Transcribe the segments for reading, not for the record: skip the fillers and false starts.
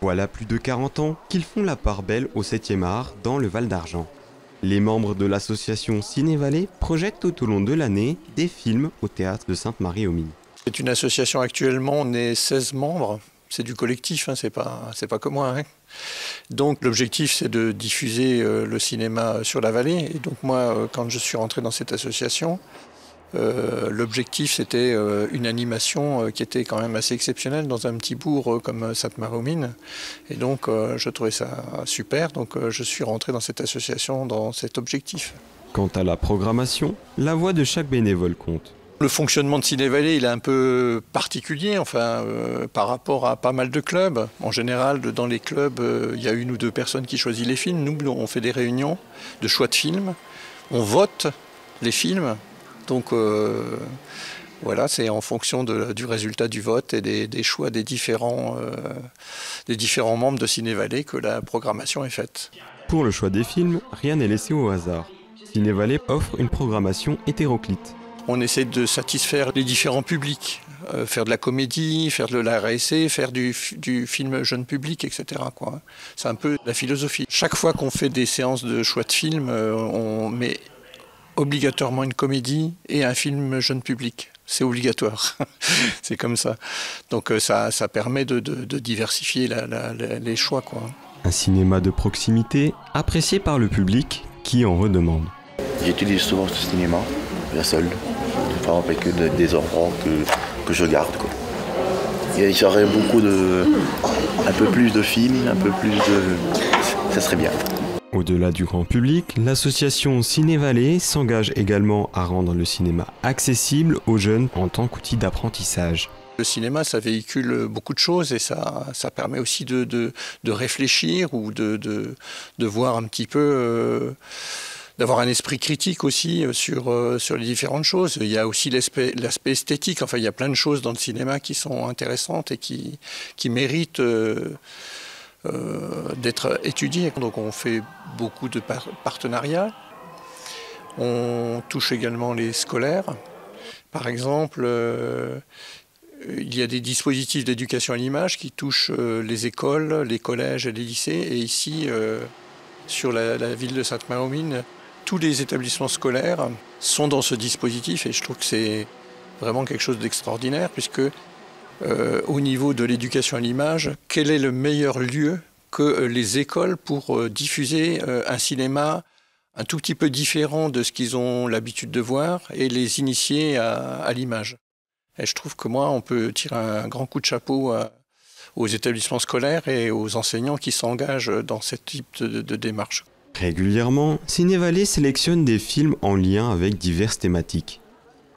Voilà plus de 40 ans qu'ils font la part belle au 7e art dans le Val d'Argent. Les membres de l'association Ciné-Vallée projettent tout au long de l'année des films au théâtre de Sainte-Marie-aux-Mines. C'est une association actuellement, on est 16 membres, c'est du collectif, c'est pas que moi. Donc l'objectif c'est de diffuser le cinéma sur la vallée. Et donc moi, quand je suis rentré dans cette association, l'objectif c'était une animation qui était quand même assez exceptionnelle dans un petit bourg comme Sainte-Marie-aux-Mines. Et donc je trouvais ça super, donc je suis rentré dans cette association dans cet objectif. Quant à la programmation, la voix de chaque bénévole compte. Le fonctionnement de Ciné-Vallée, il est un peu particulier, par rapport à pas mal de clubs. En général, dans les clubs, il y a une ou deux personnes qui choisissent les films. Nous, on fait des réunions de choix de films. On vote les films. Donc, voilà, c'est en fonction du résultat du vote et des choix des différents membres de Ciné-Vallée que la programmation est faite. Pour le choix des films, rien n'est laissé au hasard. Ciné-Vallée offre une programmation hétéroclite. On essaie de satisfaire les différents publics, faire de la comédie, faire de l'art essai, faire du film jeune public, etc. C'est un peu la philosophie. Chaque fois qu'on fait des séances de choix de films, on met obligatoirement une comédie et un film jeune public. C'est obligatoire, c'est comme ça. Donc ça permet de diversifier les choix. Un cinéma de proximité apprécié par le public qui en redemande. J'utilise souvent ce cinéma, la seule. Vraiment pas que des enfants que je garde. Il y aurait un peu plus de films, un peu plus de... Ça serait bien. Au-delà du grand public, l'association Ciné-Vallée s'engage également à rendre le cinéma accessible aux jeunes en tant qu'outil d'apprentissage. Le cinéma, ça véhicule beaucoup de choses et ça permet aussi de réfléchir ou de voir un petit peu... d'avoir un esprit critique aussi sur les différentes choses. Il y a aussi l'aspect esthétique. Enfin, il y a plein de choses dans le cinéma qui sont intéressantes et qui méritent d'être étudiées. Donc on fait beaucoup de partenariats. On touche également les scolaires. Par exemple, il y a des dispositifs d'éducation à l'image qui touchent les écoles, les collèges et les lycées. Et ici, sur la ville de Sainte-Marie-aux-Mines, tous les établissements scolaires sont dans ce dispositif et je trouve que c'est vraiment quelque chose d'extraordinaire puisque au niveau de l'éducation à l'image, quel est le meilleur lieu que les écoles pour diffuser un cinéma un tout petit peu différent de ce qu'ils ont l'habitude de voir et les initier à l'image. Et je trouve que moi, on peut tirer un grand coup de chapeau aux établissements scolaires et aux enseignants qui s'engagent dans ce type de démarche. Régulièrement, Ciné-Vallée sélectionne des films en lien avec diverses thématiques.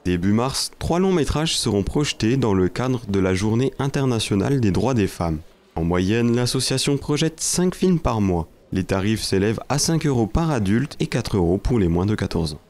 Début mars, 3 longs métrages seront projetés dans le cadre de la Journée internationale des droits des femmes. En moyenne, l'association projette 5 films par mois. Les tarifs s'élèvent à 5 € par adulte et 4 € pour les moins de 14 ans.